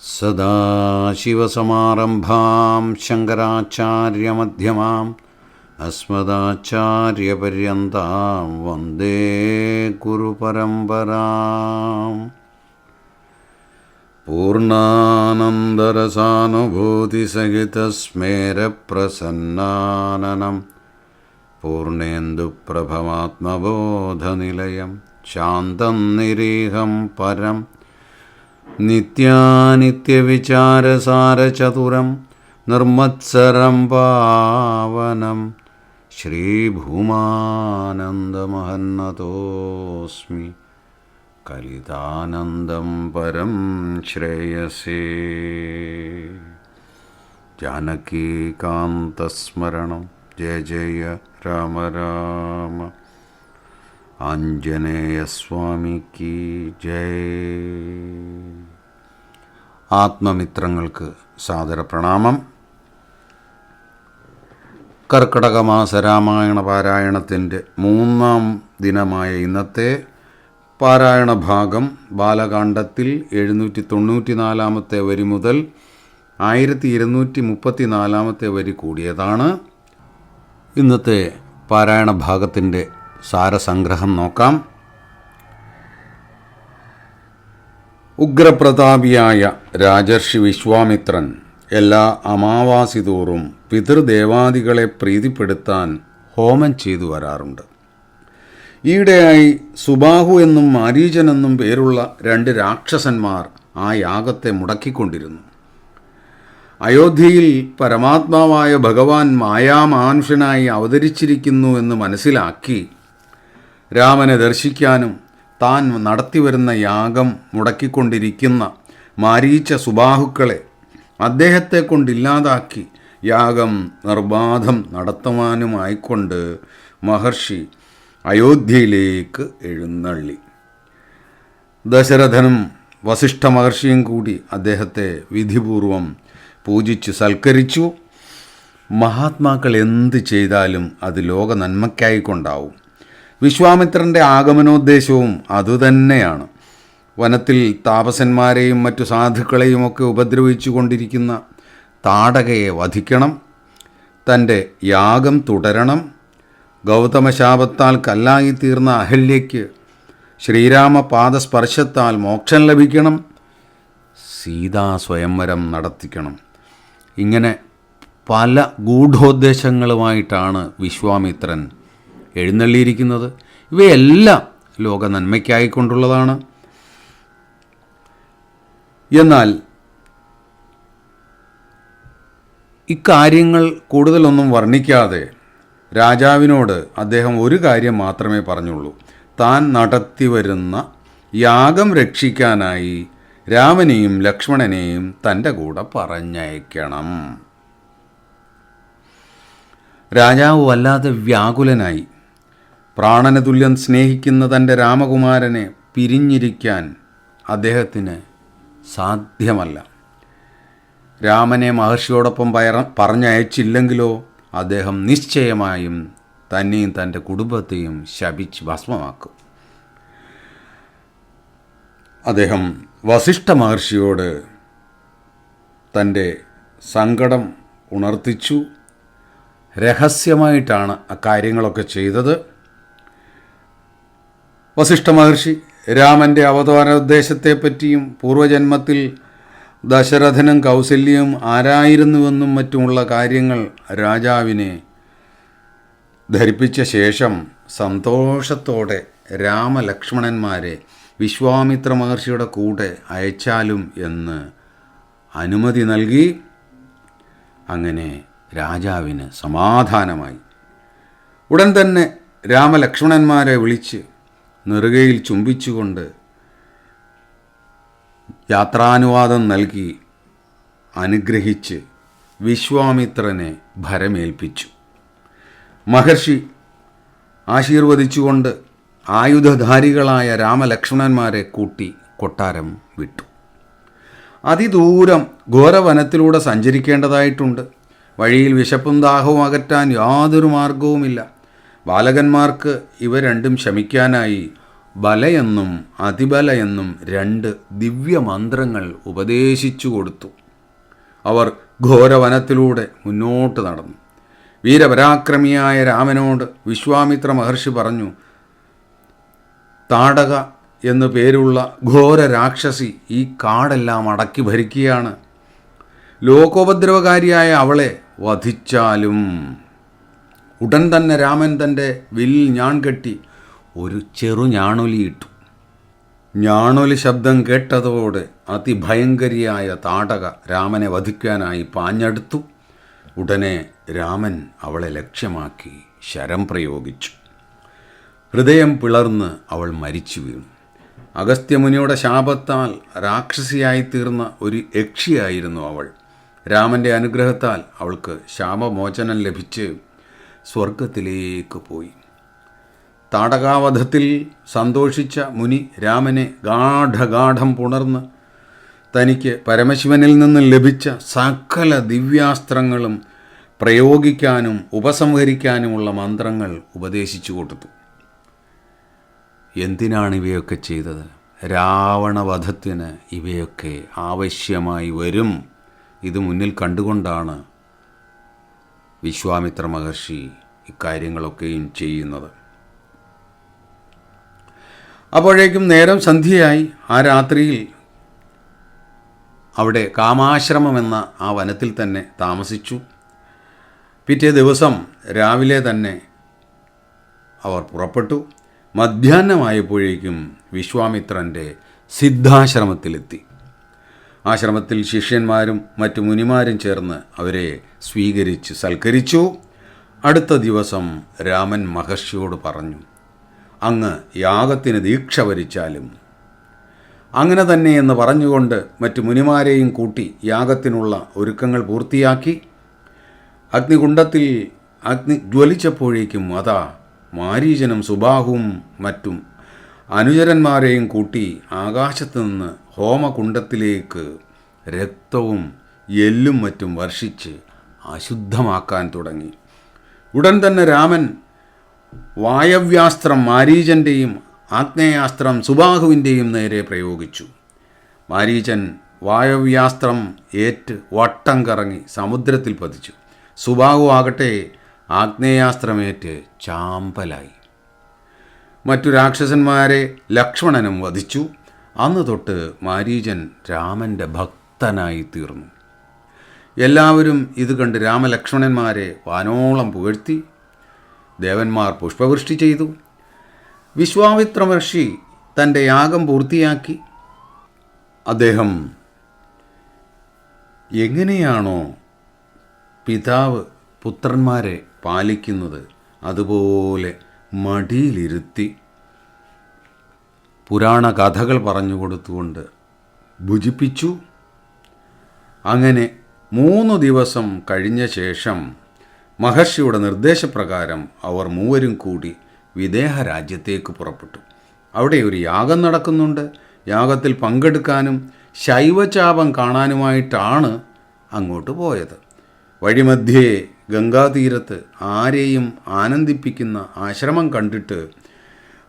സദാശിവസമാരംഭാം ശങ്കരാചാര്യമധ്യമാം അസ്മദാചാര്യപര്യന്താം വന്ദേ ഗുരുപരമ്പരാം. പൂർണ്ണാനന്ദരസാനുഭൂതിസഹിതസ്മേരപ്രസന്നാനനം പൂർണേന്ദുപ്രഭമാത്മബോധനിലയം ശാന്തം നിരീഹം പരം നിത്യാനിത്യവിചാരസാരചതുരം നിർമ്മത്സരം പാവനം ശ്രീഭൂമാനന്ദമഹന്നതോസ്മി കലിതാനന്ദം പരം ശ്രേയസേ. ജാനകീകാന്തസ്മരണം ജയ ജയ രാമ രാമ. ആഞ്ജനേയസ്വാമിക്ക് ജയ്. ആത്മമിത്രങ്ങൾക്ക് സാദര പ്രണാമം. കർക്കിടകമാസ രാമായണ പാരായണത്തിൻ്റെ 3-ാം ദിനമായ ഇന്നത്തെ പാരായണ ഭാഗം ബാലകാണ്ഡത്തിൽ 794-ാമത്തെ വരി മുതൽ 1234-ാമത്തെ വരി കൂടിയതാണ്. ഇന്നത്തെ പാരായണ ഭാഗത്തിൻ്റെ സാരസംഗ്രഹം നോക്കാം. ഉഗ്രപ്രതാപിയായ രാജർഷി വിശ്വാമിത്രൻ എല്ലാ അമാവാസി തോറും പിതൃദേവാദികളെ പ്രീതിപ്പെടുത്താൻ ഹോമം ചെയ്തു വരാറുണ്ട്. ഈയിടെയായി സുബാഹു എന്നും മാരീചൻ എന്നും പേരുള്ള 2 രാക്ഷസന്മാർ ആ യാഗത്തെ മുടക്കിക്കൊണ്ടിരുന്നു. അയോധ്യയിൽ പരമാത്മാവായ ഭഗവാൻ മായാമാനുഷനായി അവതരിച്ചിരിക്കുന്നു എന്ന് മനസ്സിലാക്കി രാമനെ ദർശിക്കാനും താൻ നടത്തിവരുന്ന യാഗം മുടക്കിക്കൊണ്ടിരിക്കുന്ന മാരീച്ച സുബാഹുക്കളെ അദ്ദേഹത്തെ കൊണ്ടില്ലാതാക്കി യാഗം നിർബാധം നടത്തുവാനുമായിക്കൊണ്ട് മഹർഷി അയോധ്യയിലേക്ക് എഴുന്നള്ളി. ദശരഥനും വസിഷ്ഠ മഹർഷിയും കൂടി അദ്ദേഹത്തെ വിധിപൂർവം പൂജിച്ച് സൽക്കരിച്ചു. മഹാത്മാക്കൾ എന്ത് ചെയ്താലും അത് ലോക നന്മയ്ക്കായിക്കൊണ്ടാവും. വിശ്വാമിത്രൻ്റെ ആഗമനോദ്ദേശവും അതുതന്നെയാണ്. വനത്തിൽ താപസന്മാരെയും മറ്റു സാധുക്കളെയുമൊക്കെ ഉപദ്രവിച്ചു കൊണ്ടിരിക്കുന്ന താടകയെ വധിക്കണം, തൻ്റെ യാഗം തുടരണം, ഗൗതമശാപത്താൽ കല്ലായിത്തീർന്ന അഹല്യയ്ക്ക് ശ്രീരാമപാദസ്പർശത്താൽ മോക്ഷം ലഭിക്കണം, സീതാ സ്വയംവരം നടത്തിക്കണം. ഇങ്ങനെ പല ഗൂഢോദ്ദേശങ്ങളുമായിട്ടാണ് വിശ്വാമിത്രൻ എഴുന്നള്ളിയിരിക്കുന്നത്. ഇവയെല്ലാം ലോക നന്മയ്ക്കായിക്കൊണ്ടുള്ളതാണ്. എന്നാൽ ഇക്കാര്യങ്ങൾ കൂടുതലൊന്നും വർണ്ണിക്കാതെ രാജാവിനോട് അദ്ദേഹം ഒരു കാര്യം മാത്രമേ പറഞ്ഞുള്ളൂ. താൻ നടത്തിവരുന്ന യാഗം രക്ഷിക്കാനായി രാമനെയും ലക്ഷ്മണനെയും തൻ്റെ കൂടെ പറഞ്ഞയക്കണം. രാജാവ് വല്ലാതെ വ്യാകുലനായി. പ്രാണന തുല്യം സ്നേഹിക്കുന്ന തൻ്റെ രാമകുമാരനെ പിരിഞ്ഞിരിക്കാൻ അദ്ദേഹത്തിന് സാധ്യമല്ല. രാമനെ മഹർഷിയോടൊപ്പം പറഞ്ഞയച്ചില്ലെങ്കിലോ അദ്ദേഹം നിശ്ചയമായും തന്നെയും തൻ്റെ കുടുംബത്തെയും ശപിച്ച് ഭസ്മമാക്കും. അദ്ദേഹം വസിഷ്ഠ മഹർഷിയോട് തൻ്റെ സങ്കടം ഉണർത്തിച്ചു. രഹസ്യമായിട്ടാണ് അക്കാര്യങ്ങളൊക്കെ ചെയ്തത്. വസിഷ്ഠ മഹർഷി രാമൻ്റെ അവതാരോദ്ദേശത്തെപ്പറ്റിയും പൂർവജന്മത്തിൽ ദശരഥനും കൗസല്യയും ആരായിരുന്നുവെന്നും മറ്റുമുള്ള കാര്യങ്ങൾ രാജാവിനെ ധരിപ്പിച്ച ശേഷം സന്തോഷത്തോടെ രാമലക്ഷ്മണന്മാരെ വിശ്വാമിത്ര മഹർഷിയുടെ കൂടെ അയച്ചാലും എന്ന് അനുമതി നൽകി. അങ്ങനെ രാജാവിന് സമാധാനമായി. ഉടൻ തന്നെ രാമലക്ഷ്മണന്മാരെ വിളിച്ച് നെറുകയിൽ ചുംബിച്ചുകൊണ്ട് യാത്രാനുവാദം നൽകി അനുഗ്രഹിച്ച് വിശ്വാമിത്രനെ ഭരമേൽപ്പിച്ചു. മഹർഷി ആശീർവദിച്ചുകൊണ്ട് ആയുധധാരികളായ രാമലക്ഷ്മണന്മാരെ കൂട്ടി കൊട്ടാരം വിട്ടു. അതിദൂരം ഘോരവനത്തിലൂടെ സഞ്ചരിക്കേണ്ടതായിട്ടുണ്ട്. വഴിയിൽ വിശപ്പും ദാഹവും അകറ്റാൻ യാതൊരു മാർഗവുമില്ല. ബാലകന്മാർക്ക് ഇവ രണ്ടും ശമിക്കാനായി ബലയെന്നും അതിബലയെന്നും 2 ദിവ്യമന്ത്രങ്ങൾ ഉപദേശിച്ചു കൊടുത്തു. അവർ ഘോരവനത്തിലൂടെ മുന്നോട്ട് നടന്നു. വീരപരാക്രമിയായ രാമനോട് വിശ്വാമിത്ര മഹർഷി പറഞ്ഞു, താടക എന്നു പേരുള്ള ഘോര രാക്ഷസി ഈ കാടെല്ലാം അടക്കി ഭരിക്കുകയാണ്. ലോകോപദ്രവകാരിയായ അവളെ വധിച്ചാലും. ഉടൻ തന്നെ രാമൻ തൻ്റെ വില്ലിൽ ഞാൺ കെട്ടി ഒരു ചെറു ഞാണൊലിയിട്ടു. ഞാണൊലി ശബ്ദം കേട്ടതോടെ അതിഭയങ്കരിയായ താടക രാമനെ വധിക്കാനായി പാഞ്ഞെടുത്തു. ഉടനെ രാമൻ അവളെ ലക്ഷ്യമാക്കി ശരം പ്രയോഗിച്ചു. ഹൃദയം പിളർന്ന് അവൾ മരിച്ചു വീണു. അഗസ്ത്യമുനിയുടെ ശാപത്താൽ രാക്ഷസിയായിത്തീർന്ന ഒരു യക്ഷിയായിരുന്നു അവൾ. രാമൻ്റെ അനുഗ്രഹത്താൽ അവൾക്ക് ശാപമോചനം ലഭിച്ച് സ്വർഗത്തിലേക്ക് പോയി. താടകാവധത്തിൽ സന്തോഷിച്ച മുനി രാമനെ ഗാഠഗാഠം പുണർന്ന് തനിക്ക് പരമശിവനിൽ നിന്ന് ലഭിച്ച സകല ദിവ്യാസ്ത്രങ്ങളും പ്രയോഗിക്കാനും ഉപസംഹരിക്കാനുമുള്ള മന്ത്രങ്ങൾ ഉപദേശിച്ചു കൊടുത്തു. എന്തിനാണ് ഇവയൊക്കെ ചെയ്തത്? രാവണവധത്തിന് ഇവയൊക്കെ ആവശ്യമായി വരും. ഇത് മുന്നിൽ കണ്ടുകൊണ്ടാണ് വിശ്വാമിത്ര മഹർഷി ഇക്കാര്യങ്ങളൊക്കെയും ചെയ്യുന്നത്. അപ്പോഴേക്കും നേരം സന്ധ്യയായി. ആ രാത്രിയിൽ അവിടെ കാമാശ്രമം എന്ന ആ വനത്തിൽ തന്നെ താമസിച്ചു. പിറ്റേ ദിവസം രാവിലെ തന്നെ അവർ പുറപ്പെട്ടു. മധ്യാഹ്നമായപ്പോഴേക്കും വിശ്വാമിത്രൻ്റെ സിദ്ധാശ്രമത്തിലെത്തി. ആശ്രമത്തിൽ ശിഷ്യന്മാരും മറ്റു മുനിമാരും ചേർന്ന് അവരെ സ്വീകരിച്ച് സൽക്കരിച്ചു. അടുത്ത ദിവസം രാമൻ മഹർഷിയോട് പറഞ്ഞു, അങ്ങ് യാഗത്തിന് ദീക്ഷ വരിച്ചാലും. അങ്ങനെ തന്നെ എന്ന് പറഞ്ഞുകൊണ്ട് മറ്റു മുനിമാരെയും കൂട്ടി യാഗത്തിനുള്ള ഒരുക്കങ്ങൾ പൂർത്തിയാക്കി. അഗ്നികുണ്ഡത്തിൽ അഗ്നി ജ്വലിച്ചപ്പോഴേക്കും അതാ മാരീചനും സുബാഹുവും മറ്റും അനുചരന്മാരെയും കൂട്ടി ആകാശത്തു നിന്ന് ഹോമകുണ്ഡത്തിലേക്ക് രക്തവും എല്ലും മറ്റും വർഷിച്ച് അശുദ്ധമാക്കാൻ തുടങ്ങി. ഉടൻ തന്നെ രാമൻ വായവ്യാസ്ത്രം മാരീചൻ്റെയും ആഗ്നേയാസ്ത്രം സുബാഹുവിൻ്റെയും നേരെ പ്രയോഗിച്ചു. മാരീചൻ വായവ്യാസ്ത്രം ഏറ്റ് വട്ടം കറങ്ങി സമുദ്രത്തിൽ പതിച്ചു. സുബാഹു ആകട്ടെ ആഗ്നേയാസ്ത്രമേറ്റ് ചാമ്പലായി. മറ്റു രാക്ഷസന്മാരെ ലക്ഷ്മണനും വധിച്ചു. അന്ന് തൊട്ട് മാരീചൻ രാമൻ്റെ ഭക്തനായി തീർന്നു. എല്ലാവരും ഇത് കണ്ട് രാമലക്ഷ്മണന്മാരെ വാനോളം പുകഴ്ത്തി. ദേവന്മാർ പുഷ്പവൃഷ്ടി ചെയ്തു. വിശ്വാമിത്ര മഹർഷി തൻ്റെ യാഗം പൂർത്തിയാക്കി. അദ്ദേഹം എങ്ങനെയാണോ പിതാവ് പുത്രന്മാരെ പാലിക്കുന്നത് അതുപോലെ മടിയിലിരുത്തി പുരാണ കഥകൾ പറഞ്ഞു കൊടുത്തുകൊണ്ട് ഭുജിപ്പിച്ചു. അങ്ങനെ 3 ദിവസം കഴിഞ്ഞ ശേഷം മഹർഷിയുടെ നിർദ്ദേശപ്രകാരം അവർ മൂവരും കൂടി വിദേഹ രാജ്യത്തേക്ക് പുറപ്പെട്ടു. അവിടെ ഒരു യാഗം നടക്കുന്നുണ്ട്. യാഗത്തിൽ പങ്കെടുക്കാനും ശൈവചാപം കാണാനുമായിട്ടാണ് അങ്ങോട്ട് പോയത്. വഴിമധ്യേ ഗംഗാതീരത്ത് ആരെയും ആനന്ദിപ്പിക്കുന്ന ആശ്രമം കണ്ടിട്ട്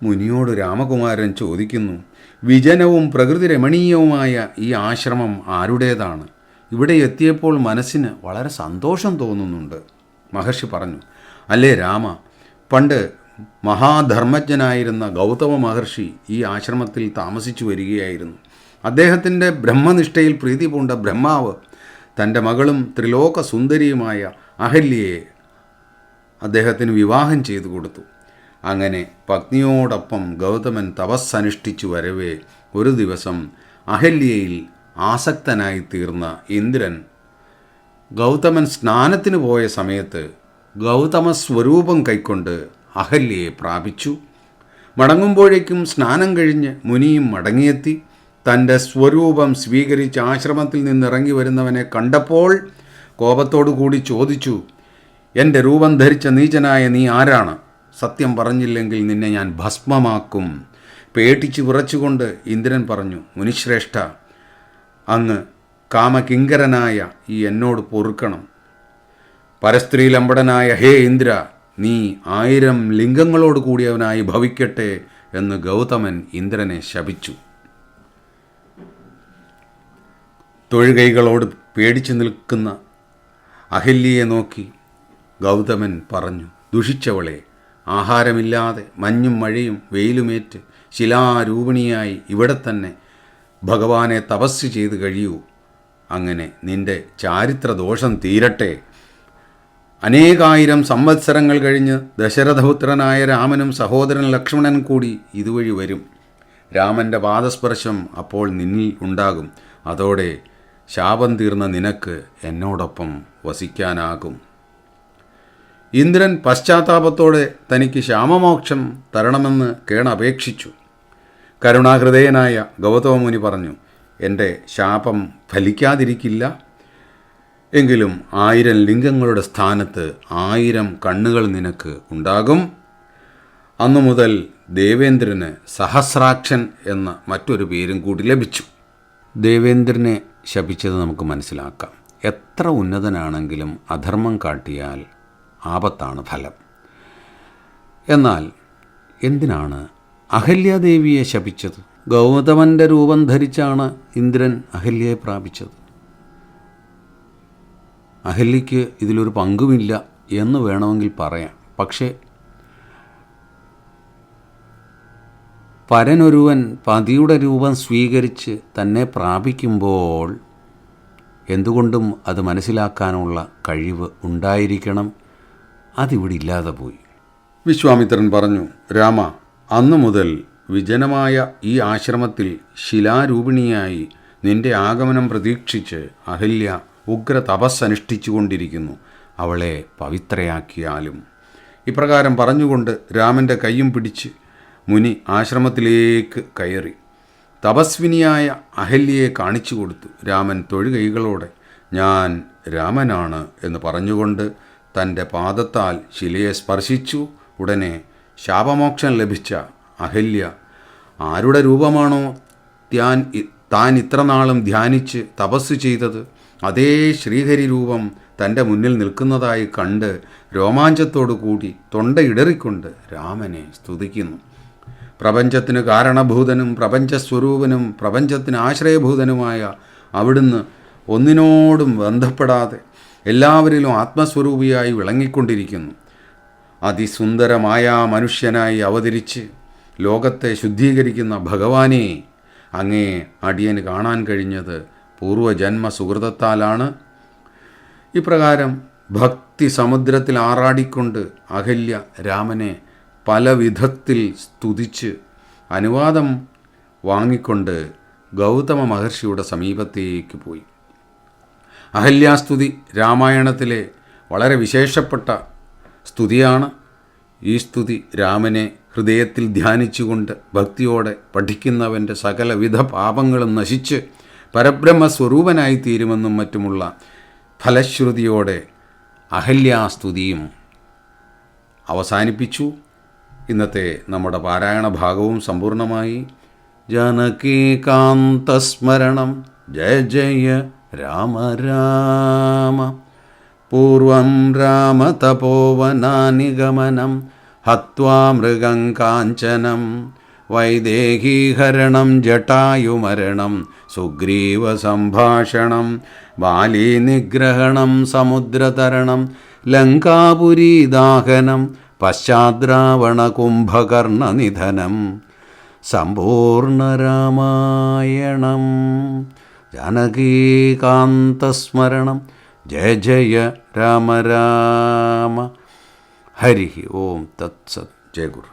മുനിയോട് രാമകുമാരൻ ചോദിക്കുന്നു, വിജനവും പ്രകൃതി രമണീയവുമായ ഈ ആശ്രമം ആരുടേതാണ്? ഇവിടെ എത്തിയപ്പോൾ മനസ്സിന് വളരെ സന്തോഷം തോന്നുന്നുണ്ട്. മഹർഷി പറഞ്ഞു, അല്ലേ രാമ, പണ്ട് മഹാധർമ്മജ്ഞനായിരുന്ന ഗൗതമ മഹർഷി ഈ ആശ്രമത്തിൽ താമസിച്ചു വരികയായിരുന്നു. അദ്ദേഹത്തിൻ്റെ ബ്രഹ്മനിഷ്ഠയിൽ പ്രീതി പൂണ്ട ബ്രഹ്മാവ് തൻ്റെ മകളും ത്രിലോക സുന്ദരിയുമായ അഹല്യയെ അദ്ദേഹത്തിന് വിവാഹം ചെയ്തു കൊടുത്തു. അങ്ങനെ പത്നിയോടൊപ്പം ഗൗതമൻ തപസ്സനുഷ്ഠിച്ചു വരവേ ഒരു ദിവസം അഹല്യയിൽ ആസക്തനായി തീർന്ന ഇന്ദ്രൻ ഗൗതമൻ സ്നാനത്തിന് പോയ സമയത്ത് ഗൗതമ സ്വരൂപം കൈക്കൊണ്ട് അഹല്യയെ പ്രാപിച്ചു. മടങ്ങുമ്പോഴേക്കും സ്നാനം കഴിഞ്ഞ് മുനിയും മടങ്ങിയെത്തി. തൻ്റെ സ്വരൂപം സ്വീകരിച്ച് ആശ്രമത്തിൽ നിന്നിറങ്ങി വരുന്നവനെ കണ്ടപ്പോൾ കോപത്തോടു കൂടി ചോദിച്ചു, എൻ്റെ രൂപം ധരിച്ച നീചനായ നീ ആരാണ്? സത്യം പറഞ്ഞില്ലെങ്കിൽ നിന്നെ ഞാൻ ഭസ്മമാക്കും. പേടിച്ച് വിറച്ചുകൊണ്ട് ഇന്ദ്രൻ പറഞ്ഞു, മുനിശ്രേഷ്ഠ, അങ്ങ് കാമകിങ്കരനായ ഈ എന്നോട് പൊറുക്കണം. പരസ്ത്രീലമ്പടനായ ഹേ ഇന്ദ്ര, നീ 1000 ലിംഗങ്ങളോട് കൂടിയവനായി ഭവിക്കട്ടെ എന്ന് ഗൗതമൻ ഇന്ദ്രനെ ശപിച്ചു. തൊഴുകൈകളോട് പേടിച്ചു നിൽക്കുന്ന അഹല്യയെ നോക്കി ഗൗതമൻ പറഞ്ഞു, ദുഷിച്ചവളെ, ആഹാരമില്ലാതെ മഞ്ഞും മഴയും വെയിലുമേറ്റ് ശിലാരൂപിണിയായി ഇവിടെ തന്നെ ഭഗവാനെ തപസ് ചെയ്ത് കഴിയൂ. അങ്ങനെ നിന്റെ ചാരിത്രദോഷം തീരട്ടെ. അനേകായിരം സംവത്സരങ്ങൾ കഴിഞ്ഞ് ദശരഥപുത്രനായ രാമനും സഹോദരൻ ലക്ഷ്മണൻ കൂടി ഇതുവഴി വരും. രാമൻ്റെ പാദസ്പർശം അപ്പോൾ നിന്നിൽ ഉണ്ടാകും. അതോടെ ശാപം തീർന്ന നിനക്ക് എന്നോടൊപ്പം വസിക്കാനാകും. ഇന്ദ്രൻ പശ്ചാത്താപത്തോടെ തനിക്ക് ശാമമോക്ഷം തരണമെന്ന് കേണപേക്ഷിച്ചു. കരുണാഹൃദയനായ ഗൗതമമുനി പറഞ്ഞു, എൻ്റെ ശാപം ഫലിക്കാതിരിക്കില്ല. എങ്കിലും 1000 ലിംഗങ്ങളുടെ സ്ഥാനത്ത് 1000 കണ്ണുകൾ നിനക്ക് ഉണ്ടാകും. അന്നു മുതൽ ദേവേന്ദ്രന് സഹസ്രാക്ഷൻ എന്ന മറ്റൊരു പേരും കൂടി ലഭിച്ചു. ദേവേന്ദ്രനെ ശപിച്ചത് നമുക്ക് മനസ്സിലാക്കാം. എത്ര ഉന്നതനാണെങ്കിലും അധർമ്മം കാട്ടിയാൽ ആപത്താണ് ഫലം. എന്നാൽ എന്തിനാണ് അഹല്യാദേവിയെ ശപിച്ചത്? ഗൗതമൻ്റെ രൂപം ധരിച്ചാണ് ഇന്ദ്രൻ അഹല്യയെ പ്രാപിച്ചത്. അഹല്യയ്ക്ക് ഇതിലൊരു പങ്കുമില്ല എന്ന് വേണമെങ്കിൽ പറയാം. പക്ഷേ പരനൊരുവൻ പതിയുടെ രൂപം സ്വീകരിച്ച് തന്നെ പ്രാപിക്കുമ്പോൾ എന്തുകൊണ്ടും അത് മനസ്സിലാക്കാനുള്ള കഴിവ് ഉണ്ടായിരിക്കണം. അതിവിടെ ഇല്ലാതെ പോയി. വിശ്വാമിത്രൻ പറഞ്ഞു, രാമ, അന്നു മുതൽ വിജനമായ ഈ ആശ്രമത്തിൽ ശിലാരൂപിണിയായി നിന്റെ ആഗമനം പ്രതീക്ഷിച്ച് അഹല്യ ഉഗ്ര തപസ്സനുഷ്ഠിച്ചുകൊണ്ടിരിക്കുന്നു. അവളെ പവിത്രയാക്കിയാലും. ഇപ്രകാരം പറഞ്ഞുകൊണ്ട് രാമൻ്റെ കൈയും പിടിച്ച് മുനി ആശ്രമത്തിലേക്ക് കയറി തപസ്വിനിയായ അഹല്യയെ കാണിച്ചു കൊടുത്തു. രാമൻ തൊഴുകൈകളോടെ ഞാൻ രാമനാണ് എന്ന് പറഞ്ഞുകൊണ്ട് തൻ്റെ പാദത്താൽ ശിലയെ സ്പർശിച്ചു. ഉടനെ ശാപമോക്ഷം ലഭിച്ച അഹല്യ ആരുടെ രൂപമാണോ താൻ ഇത്രനാളും ധ്യാനിച്ച് തപസ് ചെയ്തത്, അതേ ശ്രീഹരി രൂപം തൻ്റെ മുന്നിൽ നിൽക്കുന്നതായി കണ്ട് രോമാഞ്ചത്തോടു കൂടി തൊണ്ടയിടറിക്കൊണ്ട് രാമനെ സ്തുതിക്കുന്നു. പ്രപഞ്ചത്തിന് കാരണഭൂതനും പ്രപഞ്ചസ്വരൂപനും പ്രപഞ്ചത്തിന് ആശ്രയഭൂതനുമായ അവിടുന്ന് ഒന്നിനോടും ബന്ധപ്പെടാതെ എല്ലാവരിലും ആത്മസ്വരൂപിയായി വിളങ്ങിക്കൊണ്ടിരിക്കുന്നു. അതിസുന്ദരമായ മനുഷ്യനായി അവതരിച്ച് ലോകത്തെ ശുദ്ധീകരിക്കുന്ന ഭഗവാനെ അങ്ങേ അടിയന് കാണാൻ കഴിഞ്ഞത് പൂർവജന്മ സുഹൃതത്താലാണ്. ഇപ്രകാരം ഭക്തി സമുദ്രത്തിൽ ആറാടിക്കൊണ്ട് അഹല്യ രാമനെ പല വിധത്തിൽ സ്തുതിച്ച് അനുവാദം വാങ്ങിക്കൊണ്ട് ഗൗതമ മഹർഷിയുടെ സമീപത്തേക്ക് പോയി. അഹല്യാസ്തുതി രാമായണത്തിലെ വളരെ വിശേഷപ്പെട്ട സ്തുതിയാണ്. ഈ സ്തുതി രാമനെ ഹൃദയത്തിൽ ധ്യാനിച്ചുകൊണ്ട് ഭക്തിയോടെ പഠിക്കുന്നവൻ്റെ സകലവിധ പാപങ്ങളും നശിച്ച് പരബ്രഹ്മസ്വരൂപനായിത്തീരുമെന്നും മറ്റുമുള്ള ഫലശ്രുതിയോടെ അഹല്യാസ്തുതിയും അവസാനിപ്പിച്ചു. ഇന്നത്തെ നമ്മുടെ പാരായണ ഭാഗവും സമ്പൂർണമായി. ജാനകീകാന്തസ്മരണം ജയ ജയ രാമ രാമ. പൂർവം രാമതപോവനാനിഗമനം ഹത്വാ മൃഗം കാഞ്ചനം വൈദേഹീഹരണം ജടായുമരണം സുഗ്രീവസംഭാഷണം ബാലീനിഗ്രഹണം സമുദ്രതരണം ലങ്കാപുരീദാഹനം പശ്ചാദ്രാവണകുംഭകർണനിധനം സമ്പൂർണരാമായണം. ജാനകീകാന്തസ്മരണം ജയ ജയ രാമ രാമ. ഹരി ഓം തത്സത്. ജയ ഗുരു.